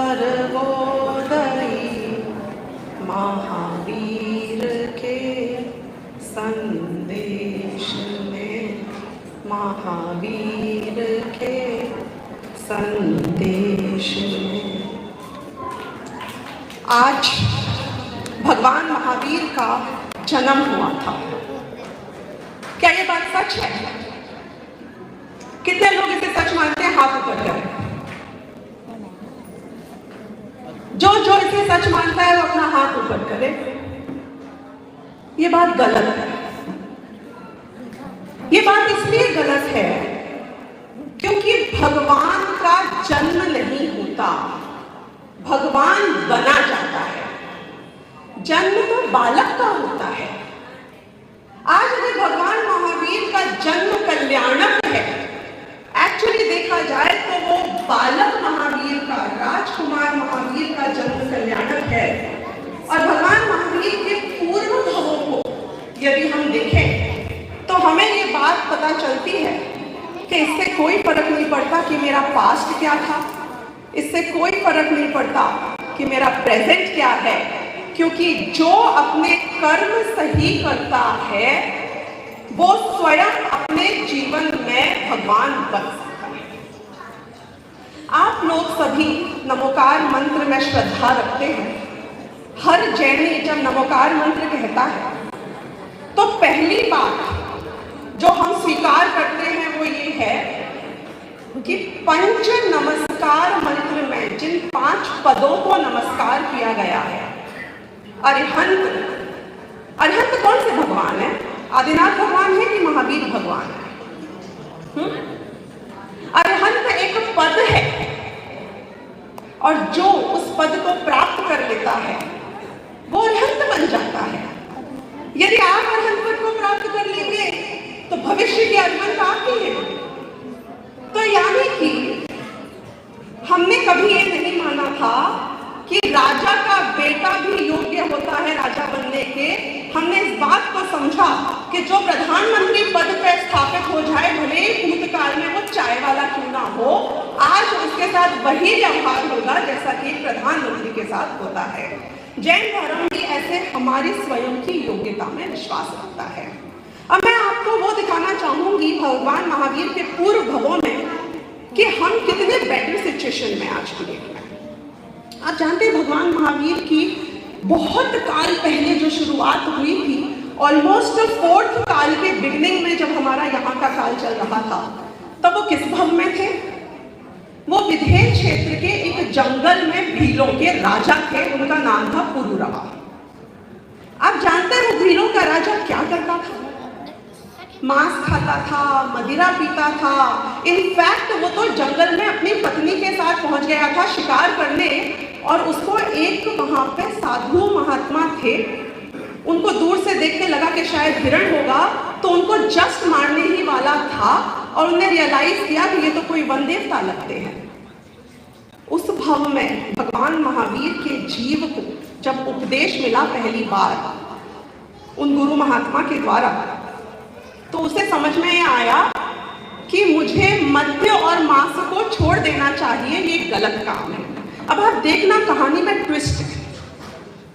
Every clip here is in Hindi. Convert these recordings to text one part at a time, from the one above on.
सर्वोदयी महावीर के संदेश में, महावीर के संदेश में। आज भगवान महावीर का जन्म हुआ था। क्या ये बात सच है? कितने लोग इसे सच मानते हैं? हाथ ऊपर करें। जो इसे सच मानता है वो अपना हाथ ऊपर करे। ये बात गलत है। ये बात इसलिए गलत है क्योंकि भगवान का जन्म नहीं होता, भगवान बना जाता है। जन्म तो बालक का होता है। आज अगर भगवान महावीर का जन्म कल्याणक है, एक्चुअली देखा जाए तो वो बालक महावीर का, राजकुमार महावीर का जन्म कल्याणक है। और भगवान महावीर के पूर्व भवों को यदि हम देखें तो हमें ये बात पता चलती है कि इससे कोई फर्क नहीं पड़ता कि मेरा पास्ट क्या था, इससे कोई फर्क नहीं पड़ता कि मेरा प्रेजेंट क्या है, क्योंकि जो अपने कर्म सही करता है वो स्वयं अपने जीवन में भगवान बन सकता है। आप लोग सभी नमोकार मंत्र में श्रद्धा रखते हैं। हर जैनी जब नमोकार मंत्र कहता है तो पहली बात जो हम स्वीकार करते हैं वो ये है कि पंच नमस्कार मंत्र में जिन 5 पदों को नमस्कार किया गया है, अरिहंत, अरिहंत कौन से भगवान है? आदिनाथ भगवान है कि महावीर भगवान है? अरिहंत एक पद है और जो उस पद को प्राप्त कर लेता है वो अरिहंत बन जाता है। यदि आप अरिहंत पद को प्राप्त कर लेंगे तो भविष्य के अरिहंत आप ही हैं। तो यानी कि हमने कभी ये नहीं माना था कि राजा का बेटा भी योग्य होता है राजा बनने के। हमने इस बात को समझा कि जो प्रधानमंत्री पद पर स्थापित हो जाए, भले ही भूतकाल में वो चाय वाला क्यों ना हो, आज उसके साथ वही व्यवहार होगा जैसा कि प्रधानमंत्री के साथ होता है। जैन धर्म भी ऐसे हमारी स्वयं की योग्यता में विश्वास रखता है। अब मैं आपको वो दिखाना चाहूंगी भगवान महावीर के पूर्व भवों में कि हम कितने बेटर सिचुएशन में आज की डेट में। आप जानते हैं भगवान महावीर की बहुत काल पहले जो शुरुआत हुई थी, ऑलमोस्ट 4th काल के बिगनिंग में जब हमारा यहाँ का काल चल रहा था, तब वो किस भव में थे? वो विदेह क्षेत्र के एक जंगल में भीलों के राजा थे। उनका नाम था पुरुरवा। आप जानते हैं वो भीलों का राजा क्या करता था? मांस खाता था, मदिरा पीता था। इनफैक्ट वो तो जंगल में अपनी पत्नी के साथ पहुंच गया था शिकार करने, और उसको एक वहां पे साधु महात्मा थे, उनको दूर से देख के लगा कि शायद हिरण होगा, तो उनको जस्ट मारने ही वाला था और उन्हें रियलाइज किया कि ये तो कोई वन देवता लगते हैं। उस भव में भगवान महावीर के जीव को जब उपदेश मिला पहली बार उन गुरु महात्मा के द्वारा, तो उसे समझ में आया कि मुझे मद्य और मांस को छोड़ देना चाहिए, ये गलत काम है। अब आप देखना कहानी में ट्विस्ट है।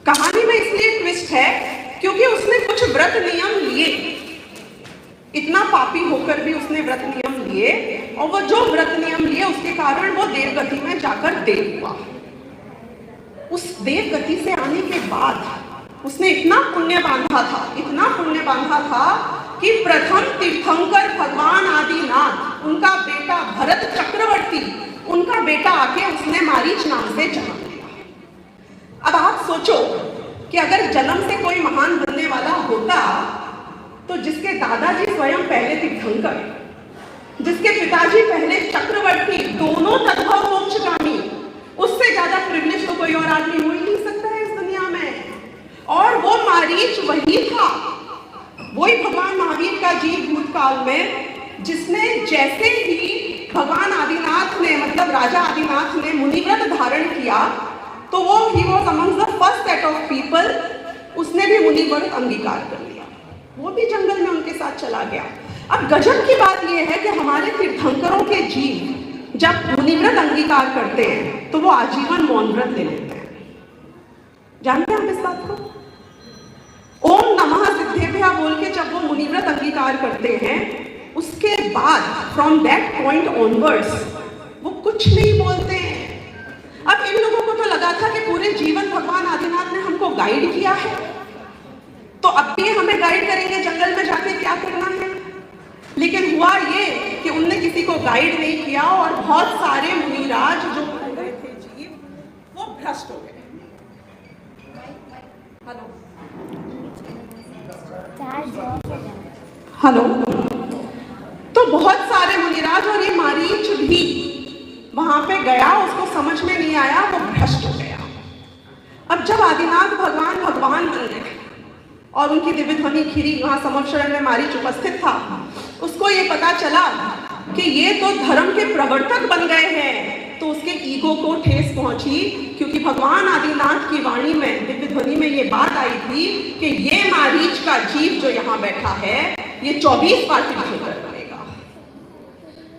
कहानी में इसलिए ट्विस्ट है क्योंकि उसने कुछ व्रत नियम लिए, इतना पापी होकर भी उसने व्रत नियम लिए, और वो जो व्रत नियम लिए उसके कारण वो देवगति में जाकर देव हुआ। उस देवगति से आने के बाद उसने इतना पुण्य बांधा था, इतना पुण्य बांधा था कि प्रथम तीर्थंकर भगवान आदिनाथ, उनका बेटा भरत चक्रवर्ती, उनका बेटा आके उसने मारीच नाम से जन्म लिया। अब आप सोचो कि अगर जन्म से कोई महान बनने वाला होता तो जिसके दादाजी स्वयं पहले तीर्थंकर, जिसके पिताजी पहले चक्रवर्ती, दोनों तद्भव मोक्षगामी, उससे ज्यादा प्रिविलेज तो कोई और आदमी हो ही नहीं सकता है इस दुनिया में। और वो मारीच वही था, वही भगवान महावीर का जीव भूतकाल में, जिसने जैसे ही भगवान आदिनाथ ने, मतलब राजा आदिनाथ ने मुनिव्रत धारण किया, तो वो he was among the first set of people, उसने भी मुनिव्रत अंगीकार कर लिया, वो भी जंगल में उनके साथ चला गया। अब गजब की बात यह है कि हमारे तीर्थंकरों के जीव जब मुनिव्रत अंगीकार करते हैं तो वो आजीवन मौन व्रत ले लेते हैं। जानते हैं आप इस बात को? ओम नमः सिद्धेभ्यः बोल के जब वो मुनिव्रत अंगीकार करते हैं, उसके बाद फ्रॉम दैट पॉइंट ऑनवर्ड्स वो कुछ नहीं बोलते हैं। अब इन लोगों को तो लगा था कि पूरे जीवन भगवान आदिनाथ ने हमको गाइड किया है, तो अब भी हमें गाइड करेंगे जंगल में जाके क्या करना है। लेकिन हुआ ये कि उनने किसी को गाइड नहीं किया और बहुत सारे मुनिराज जो हो गए थे जीव, वो भ्रष्ट हो गए। हेलो, तो बहुत सारे मुनिराज और ये मारीच भी वहां पे गया, उसको समझ में नहीं आया, वो भ्रष्ट हो गया। अब जब आदिनाथ भगवान भगवान बन गए और उनकी दिव्य ध्वनि खिरी, वहां समवशरण में मारीच उपस्थित था, उसको ये पता चला कि ये तो धर्म के प्रवर्तक बन गए हैं, तो उसके ईगो को ठेस पहुंची, क्योंकि भगवान आदिनाथ की वाणी में, दिव्य ध्वनि में ये बात आई थी कि ये मारीच का जीव जो यहाँ बैठा है, ये 24 बार तीर्थंकर बनेगा।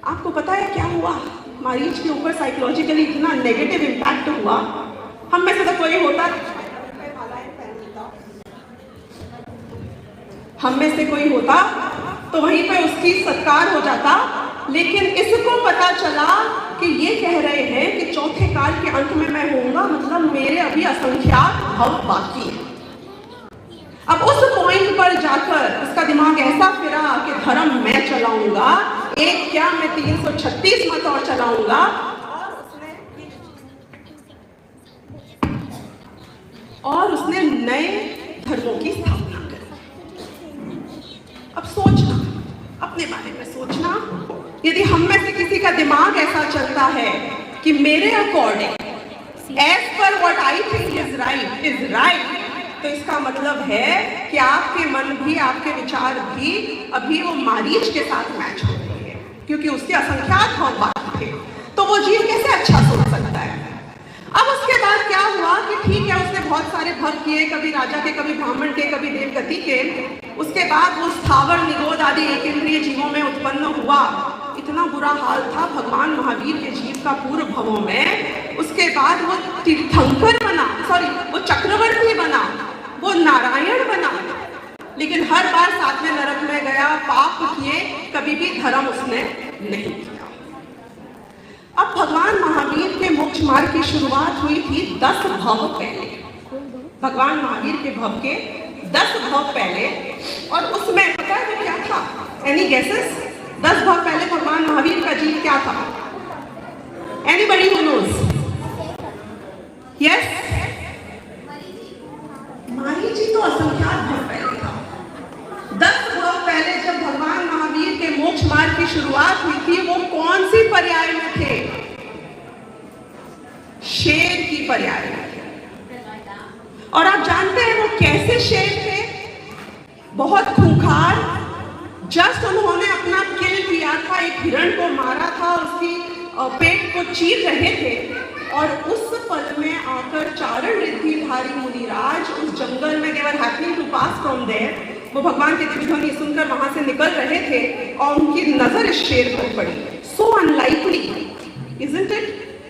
आपको पता है क्या हुआ? मारीच के ऊपर साइकोलॉजिकली इतना नेगेटिव इम्पैक्ट हुआ। हम में से तो कोई होता, हम में से कोई होता तो वहीं पे उसकी सत्कार हो जाता, लेकिन इसको पता चला कि ये कह रहे हैं कि चौथे काल के अंत में मैं होऊंगा, मतलब मेरे अभी असंख्यात भव बाकी है। अब उस पॉइंट पर जाकर उसका दिमाग ऐसा फिरा कि धर्म मैं चलाऊंगा, एक क्या मैं 336 मत और चलाऊंगा, और उसने नए धर्मों की स्थापना करी। अब सोचना, अपने बारे में सोचना, यदि हम में से किसी का दिमाग ऐसा चलता है कि मेरे अकॉर्डिंग एज पर what I think is right, तो इसका मतलब है कि आपके मन भी, आपके विचार भी अभी वो मारीच के साथ मैच हो रही है, क्योंकि उसके असंख्यात भव बाकी थे। तो वो जीव कैसे अच्छा सोच सकता है? अब उसके बाद क्या हुआ कि ठीक है, उसने बहुत सारे भव किए, कभी राजा के, कभी ब्राह्मण के, कभी देवगति के। उसके बाद वो स्थावर, निगोद आदि एक इंद्रिय जीवों में उत्पन्न हुआ। इतना बुरा हाल था भगवान महावीर के जीव का पूर्व भवों में। उसके बाद वो तीर्थंकर बना, वो चक्रवर्ती बना, वो नारायण बना, लेकिन हर बार सातवें नरक में गया, पाप किए, कभी भी धर्म उसने नहीं किया। अब भगवान महावीर के मोक्ष मार्ग की शुरुआत हुई थी 10 भव पहले, भगवान महावीर के भव के 10 भव पहले। और उसमें पता है क्या था? Any guesses? 10 भव पहले भगवान महावीर का जीव क्या था? Anybody who knows? Yes, Marichi तो असंख्यात भव पहले था। 10 भव पहले जब भगवान महावीर के मोक्ष मार्ग की शुरुआत हुई थी, वो कौन सी पर्याय में थे? शेर की पर्याय में थे। और आप जानते हैं वो कैसे शेर थे? बहुत खूंखार। जस्ट उन्होंने अपना किल किया था, एक हिरण को मारा था, उसकी पेट को चीर रहे थे, और उस पल में आकर चारण रिद्धिधारी मुनिराज उस जंगल में, they were happening to pass from there, वो भगवान की दिव्य ध्वनि सुनकर वहां से निकल रहे थे और उनकी नजर इस शेर पर पड़ी। सो अनलाइकली, इजंट इट,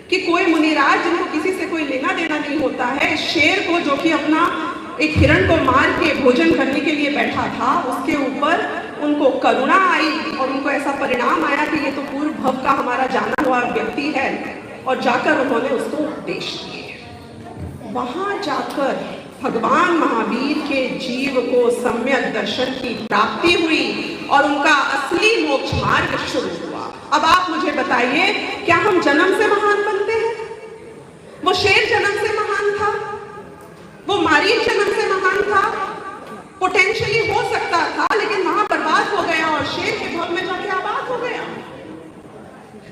कि कोई मुनिराज जिनको किसी से कोई लेना देना नहीं होता है, शेर को जो कि अपना एक हिरण को मार के भोजन करने के लिए बैठा था, उसके ऊपर उनको करुणा आई और उनको ऐसा परिणाम आया कि ये तो पूर्व भव का हमारा जाना हुआ व्यक्ति है, और जाकर उन्होंने उसको उपदेश दिए। वहां जाकर भगवान महावीर के जीव को सम्यक दर्शन की प्राप्ति हुई और उनका असली मोक्ष मार्ग शुरू हुआ। अब आप मुझे बताइए, क्या हम जन्म से महान बनते हैं? वो शेर जन्म से महान था, वो मारीच जन्म से महान था, पोटेंशियली हो सकता था, लेकिन वहां बर्बाद हो गया और शेर के भव में जाके आबाद हो गया।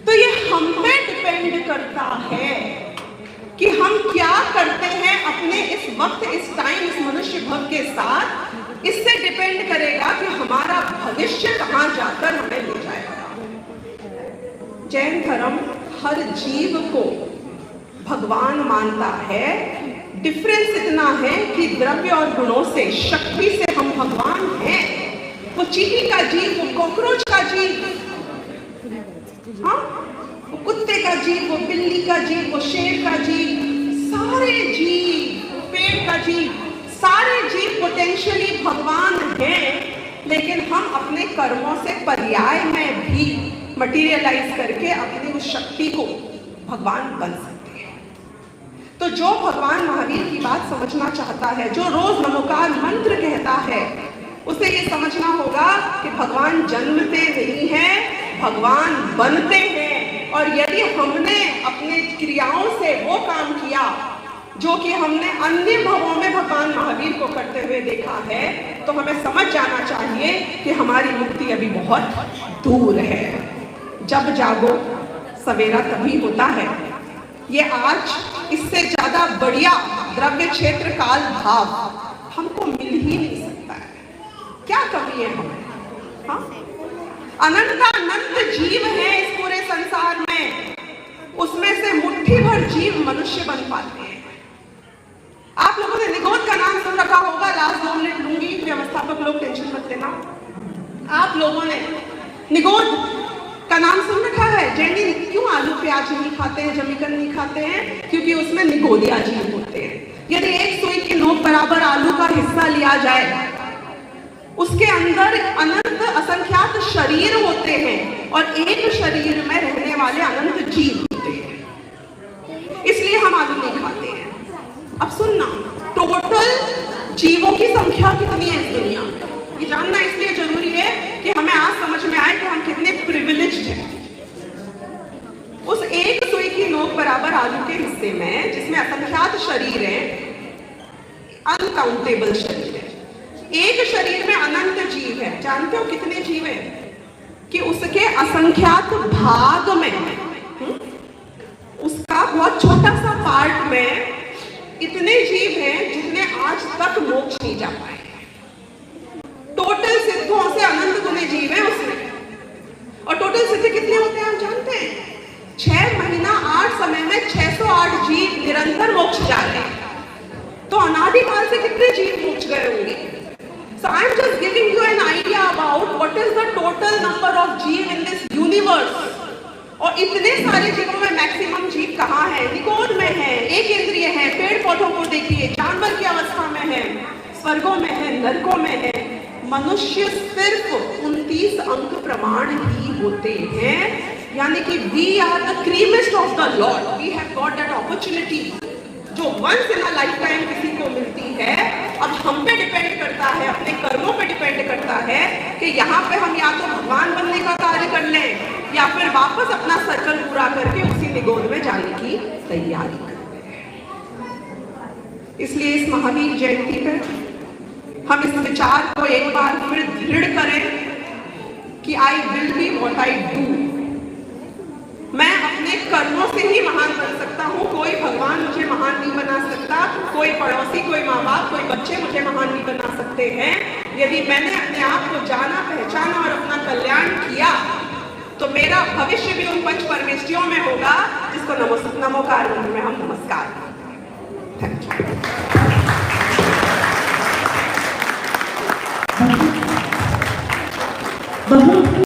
तो ये हम पे डिपेंड करता है कि हम क्या करते हैं अपने इस वक्त, इस टाइम, इस मनुष्य भव के साथ। इससे डिपेंड करेगा कि हमारा भविष्य कहां जाकर हमें ले जाएगा। जैन धर्म हर जीव को भगवान मानता है। डिफरेंस इतना है कि द्रव्य और गुणों से, शक्ति से हम भगवान हैं। वो चींटी का जीव, वो कॉकरोच का जीव, हाँ, वो कुत्ते का जीव, वो बिल्ली का जीव, वो शेर का जीव, सारे जीव, पेड़ का जीव, सारे जीव पोटेंशियली भगवान हैं, लेकिन हम अपने कर्मों से पर्याय में भी मटीरियलाइज करके अपनी उस शक्ति को भगवान बन सकते हैं। तो जो भगवान महावीर की बात समझना चाहता है, जो रोज नमोकार मंत्र कहता है, उसे ये समझना होगा कि भगवान जन्मते नहीं हैं, भगवान बनते हैं। और यदि हमने अपने क्रियाओं से वो काम किया जो कि हमने अन्य भवों में भगवान महावीर को करते हुए देखा है, तो हमें समझ जाना चाहिए कि हमारी मुक्ति अभी बहुत दूर है। जब जागो सवेरा तभी होता है। ये आज इससे ज्यादा बढ़िया द्रव्य क्षेत्र काल भाव हमको मिल ही नहीं सकता है। क्या कमी है हमें? हाँ, अनंत जीव है इस पूरे संसार में, उसमें से मुट्ठी भर जीव मनुष्य बन पाते हैं। आप लोगों ने निगोद का नाम सुन रखा होगा। लास्ट 2 मिनट लूंगी, व्यवस्थापक लोग टेंशन मत लेना। आप लोगों ने निगोद का नाम सुन रखा है। जैनी क्यों आलू प्याज नहीं खाते हैं, जमीकन नहीं खाते हैं? क्योंकि उसमें निगोदिया जीव होते हैं। यदि एक सुई की नोक बराबर आलू का हिस्सा लिया जाए, उसके अंदर अनंत असंख्यात शरीर होते हैं और एक शरीर में रहने वाले अनंत जीव होते हैं। इसलिए हम आलू नहीं खाते हैं। अब सुनना, टोटल जीवों की संख्या कितनी है इस दुनिया में, ये जानना इसलिए जरूरी है कि हमें आज समझ में आए कि हम कितने प्रिविलेज्ड हैं। उस एक सुई की नोक बराबर आलू के हिस्से में, जिसमें असंख्यात शरीर हैं, अनकाउंटेबल शरीर है, एक शरीर में अनंत जीव है। जानते हो कितने जीव हैं? कि उसके असंख्यात भाग में, उसका बहुत छोटा सा पार्ट में इतने जीव हैं जितने आज तक मोक्ष नहीं जा पाए। टोटल सिद्धों से अनंत गुने जीव हैं उसमें। और टोटल सिद्ध कितने होते हैं आप जानते हैं? 6 महीना 8 समय में 608 जीव निरंतर मोक्ष जा रहे हैं। तो अनादिकाल से कितने जीव मोक्ष गए होंगे? So I am just giving you an idea about what is the total number of जीव in this universe। और इतने सारे जीवों में मैक्सिमम जीव कहाँ है? निगोद में है, एक इंद्रिय है, पेड़ पौधों को देखिए, जानवर की अवस्था में है, स्वर्गों में है, नरकों में है। मनुष्य सिर्फ 29 अंक प्रमाण ही होते हैं। यानी कि we are the creamest of the Lord। We have got that opportunity जो once in a lifetime किसी को मिलती है। अब हम पे डिपेंड करता है, अपने कर्मों पे डिपेंड करता है कि यहाँ पे हम या तो भगवान बनने का कार्य कर लें या फिर वापस अपना सर्कल पूरा करके उसी निगोद में जाने की तैयारी करें। इसलिए इस महावीर जयंती पर हम इस विचार को एक बार फिर दृढ़ करें कि I will be what I do. मैं अपने कर्मों से ही महान बन सकता हूँ। कोई भगवान मुझे महान नहीं बना सकता, कोई पड़ोसी, कोई माँ बाप, कोई बच्चे मुझे महान नहीं बना सकते हैं। यदि मैंने अपने आप को जाना, पहचाना और अपना कल्याण किया, तो मेरा भविष्य भी उन 5 परमेष्टियों में होगा जिसको नमोकार में हम नमस्कार। Thank you.